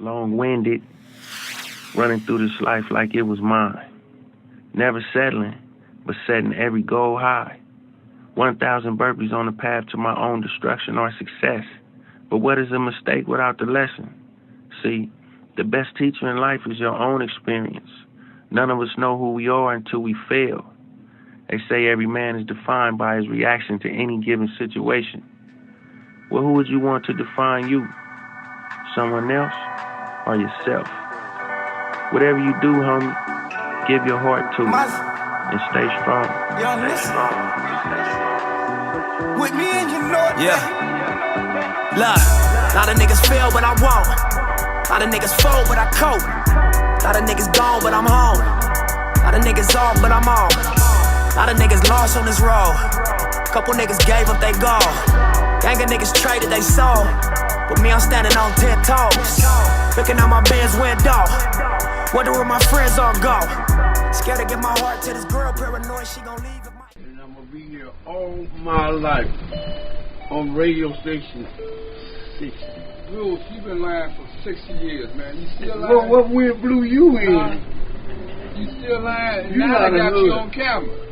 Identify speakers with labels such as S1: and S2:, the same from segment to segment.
S1: long-winded, running through this life like it was mine. Never settling, but setting every goal high. 1,000 burpees on the path to my own destruction or success. But what is a mistake without the lesson? See, the best teacher in life is your own experience. None of us know who we are until we fail. They say every man is defined by his reaction to any given situation. Well, who would you want to define you? Someone else or yourself? Whatever you do, homie, give your heart to it and stay strong. Stay strong.
S2: With me and you know it.
S3: Yeah. Look, lot of niggas fail, but I won't. Lot of niggas fold, but I cope. Lot of niggas gone, but I'm home. Lot of niggas off, but I'm on. Lot of niggas lost on this road. Couple niggas gave up they goal. Gang of niggas traded they soul. But me, I'm standing on 10 toes. Looking out my Benz window. Wonder where my friends all go. Scared to give my heart to this girl, paranoid she gon' leave.
S4: And I'm gonna be here all my life on radio station 60.
S5: Bro, she been lying for 60 years, man. You still lying?
S4: Well, what wind blew you in?
S5: You still lying?
S4: You
S5: now I got
S4: hood.
S5: you on camera.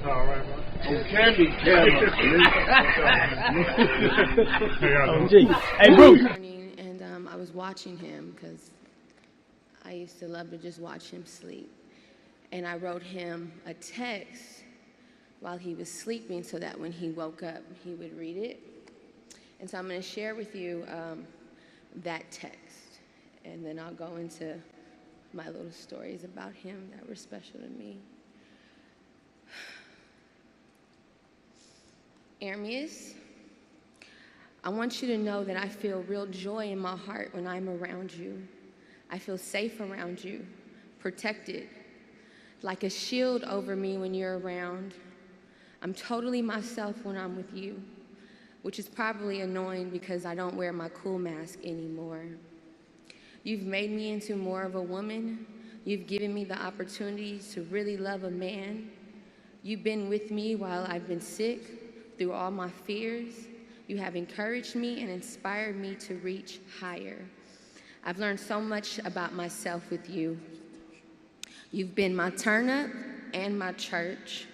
S4: All right, man. On candy camera.
S6: Hey, Bruce.
S7: And I was watching him because I used to love to just watch him sleep. And I wrote him a text while he was sleeping so that when he woke up, he would read it. And so I'm going to share with you that text. And then I'll go into my little stories about him that were special to me. Ermias, I want you to know that I feel real joy in my heart when I'm around you. I feel safe around you, protected, like a shield over me when you're around. I'm totally myself when I'm with you, which is probably annoying because I don't wear my cool mask anymore. You've made me into more of a woman. You've given me the opportunity to really love a man. You've been with me while I've been sick, through all my fears. You have encouraged me and inspired me to reach higher. I've learned so much about myself with you. You've been my turn up and my church.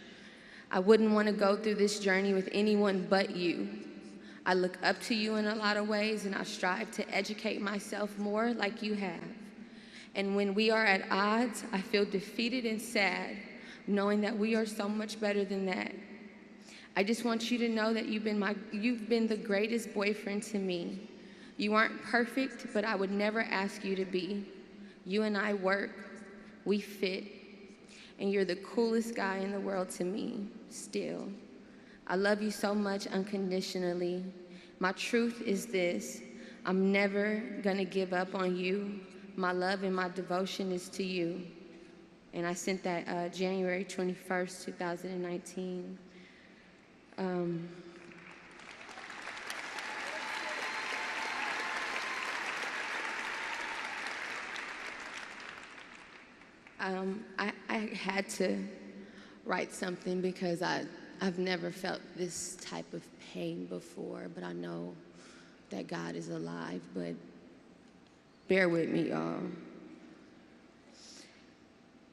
S7: I wouldn't want to go through this journey with anyone but you. I look up to you in a lot of ways, and I strive to educate myself more like you have. And when we are at odds, I feel defeated and sad, knowing that we are so much better than that. I just want you to know that you've been the greatest boyfriend to me. You aren't perfect, but I would never ask you to be. You and I work, we fit, and you're the coolest guy in the world to me, still. I love you so much unconditionally. My truth is this: I'm never gonna give up on you. My love and my devotion is to you. And I sent that January 21st, 2019. I had to write something because I've never felt this type of pain before, but I know that God is alive, but bear with me, y'all.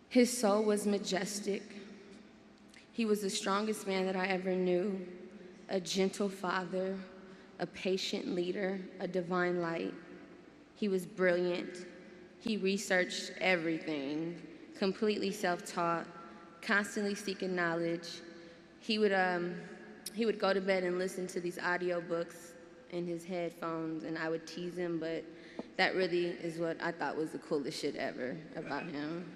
S7: His soul was majestic. He was the strongest man that I ever knew, a gentle father, a patient leader, a divine light. He was brilliant. He researched everything, completely self-taught, constantly seeking knowledge. He would go to bed and listen to these audiobooks in his headphones, and I would tease him, but that really is what I thought was the coolest shit ever about him.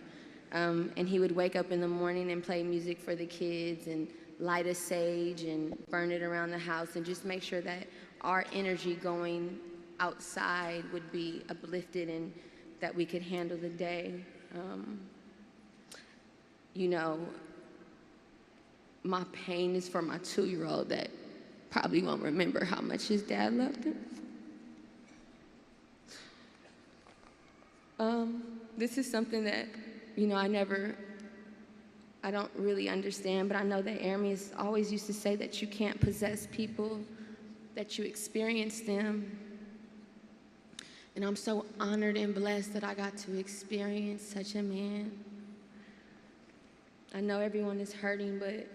S7: And he would wake up in the morning and play music for the kids and light a sage and burn it around the house and just make sure that our energy going outside would be uplifted and that we could handle the day. You know, my pain is for my 2-year-old that probably won't remember how much his dad loved him. This is something that, you know, I don't really understand, but I know that Ermias always used to say that you can't possess people, that you experience them. And I'm so honored and blessed that I got to experience such a man. I know everyone is hurting, but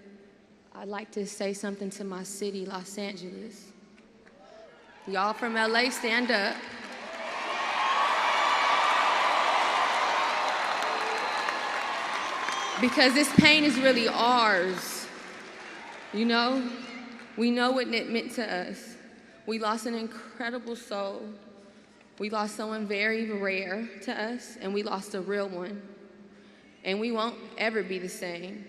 S7: I'd like to say something to my city, Los Angeles. Y'all from LA, stand up. Because this pain is really ours, you know? We know what it meant to us. We lost an incredible soul. We lost someone very rare to us, and we lost a real one. And we won't ever be the same.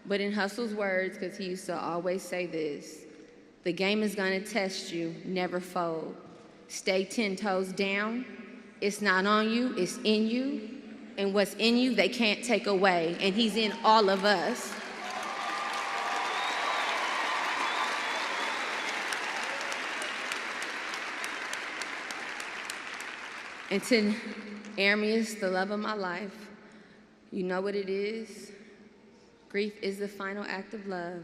S7: But in Hussell's words, because he used to always say this, the game is gonna test you, never fold. Stay 10 toes down. It's not on you, it's in you. And what's in you, they can't take away. And he's in all of us. And to Armius, the love of my life, you know what it is. Grief is the final act of love.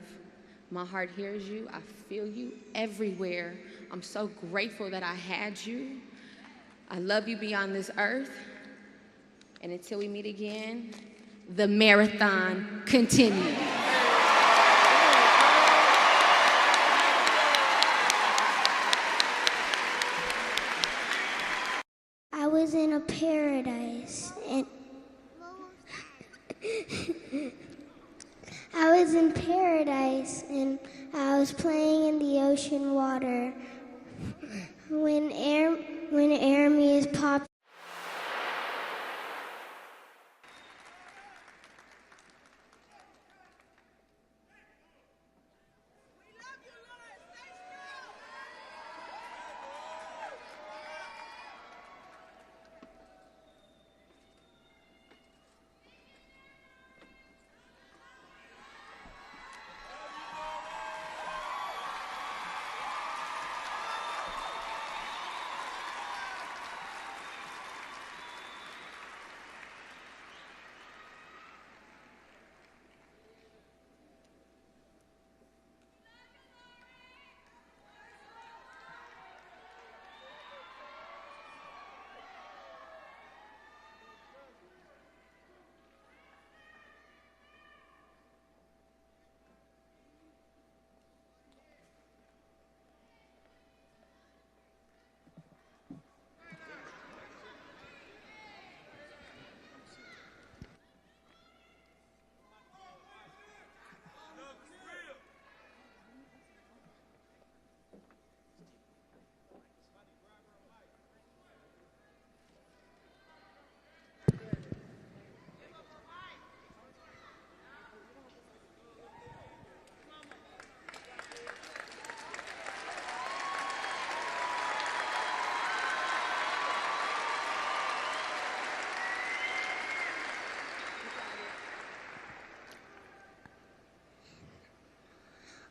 S7: My heart hears you. I feel you everywhere. I'm so grateful that I had you. I love you beyond this earth. And until we meet again, the marathon continues.
S2: I was in a paradise, and I was in paradise, and I was playing in the ocean water when Aramis popped.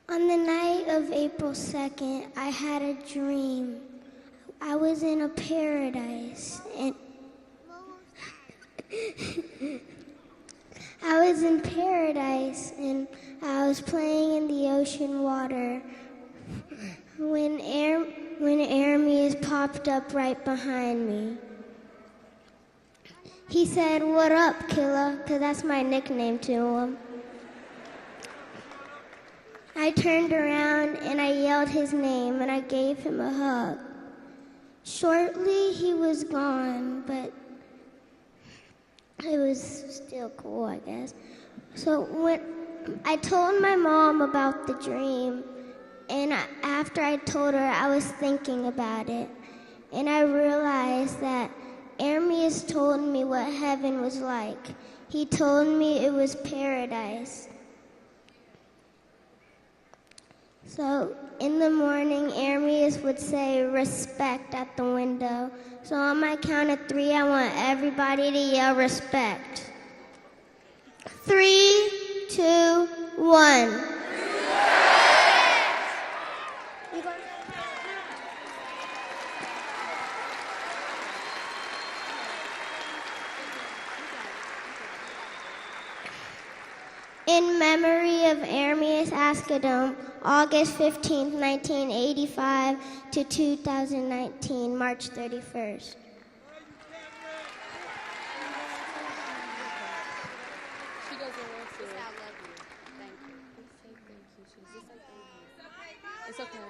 S2: On the night of April 2nd, I had a dream. I was in a paradise, and I was in paradise, and I was playing in the ocean water when Aramis popped up right behind me. He said, "What up, killer?" Because that's my nickname to him. I turned around and I yelled his name and I gave him a hug. Shortly, he was gone, but it was still cool, I guess. So when I told my mom about the dream, and after I told her, I was thinking about it, and I realized that Aramis told me what heaven was like. He told me it was paradise. So in the morning, Aramis would say respect at the window. So on my count of 3, I want everybody to yell respect. 3, 2, 1. In memory memory of Ermias Asghedom, August 15th, 1985 to 2019, March 31st.
S7: She doesn't want to. I love you. Thank you. Just say thank you. She's just like thank you. It's okay.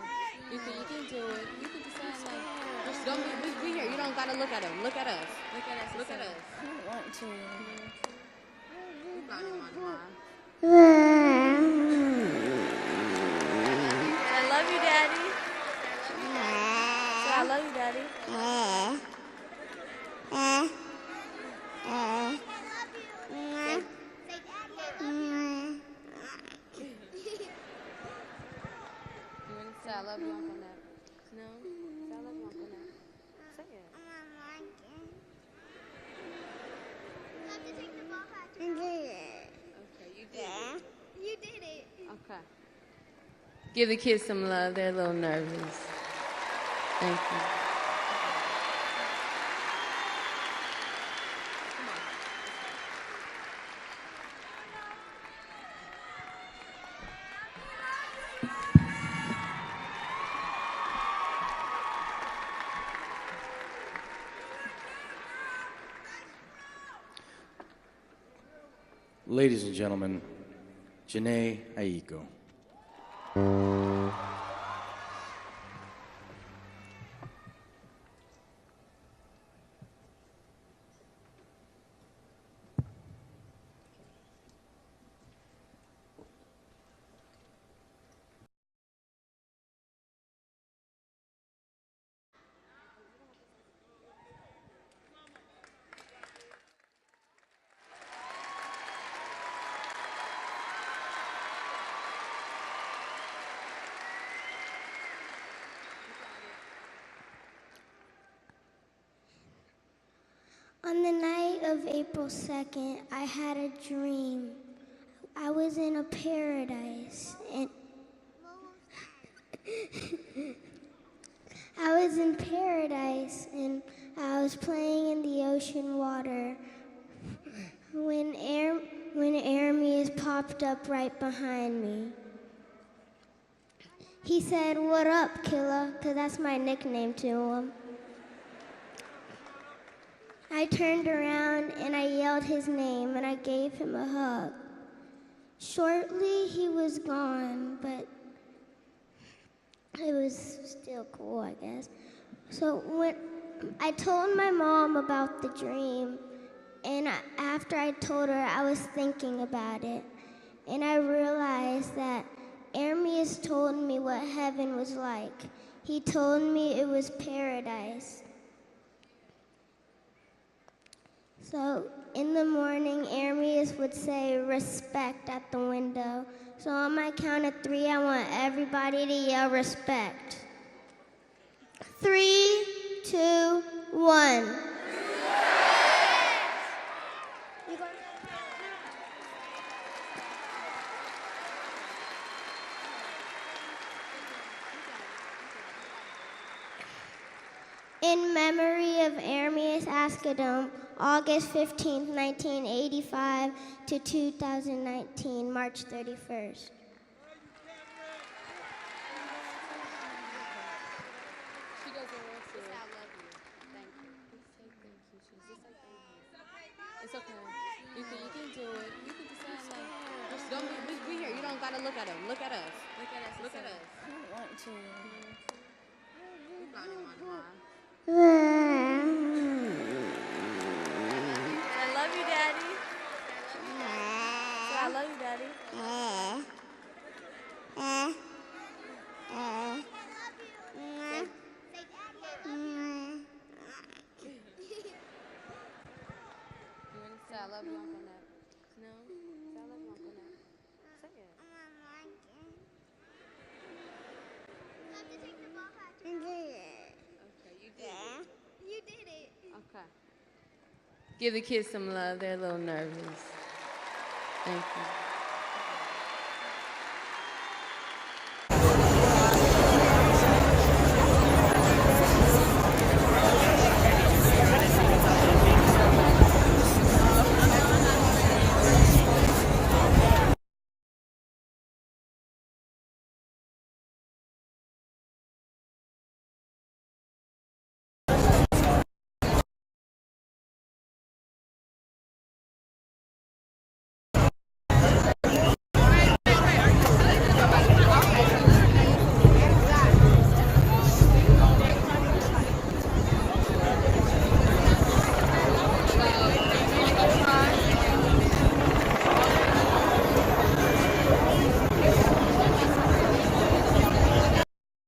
S7: You can do it. You can just say like, just don't be here. You don't gotta look at him. Look at us. Look at us. Look at us.
S2: I don't want to.
S7: You got him on mine. I love you, Daddy. Say I love you, Daddy. Say I love you, Uncle Nep. No? Say I love you, Uncle Nep. Say it. Okay, you did it.
S2: You did it.
S7: Okay. Give the kids some love. They're a little nervous. Thank you.
S8: Ladies and gentlemen, Janae Aiko.
S2: On the night of April 2nd, I had a dream. I was in a paradise, and I was in paradise, and I was playing in the ocean water when Ermias popped up right behind me. He said, "What up, killer?" 'cause that's my nickname to him. I turned around and I yelled his name and I gave him a hug. Shortly, he was gone, but it was still cool, I guess. So when I told my mom about the dream, and after I told her, I was thinking about it, and I realized that Ermias told me what heaven was like. He told me it was paradise. So in the morning, Ermias would say respect at the window. So on my count of 3, I want everybody to yell respect. 3, 2, 1. In memory of Ermias Asghedom, August 15th, 1985 to 2019, March 31st.
S7: She doesn't want to. I love you. Thank you. Just say thank you. She's just like thank you. It's okay. You can do it. You can just say like, just don't be here. You don't gotta look at him. Look at us. Look at us. Look at us.
S2: I don't want to.
S7: You got him on mine. I love you, Daddy. Say I love you, Daddy. You want to say I love you, Uncle Nep? No? Say I love you, Uncle Nep. Say it. Okay, you did it.
S2: You did it.
S7: Okay. Give the kids some love. They're a little nervous. Thank you.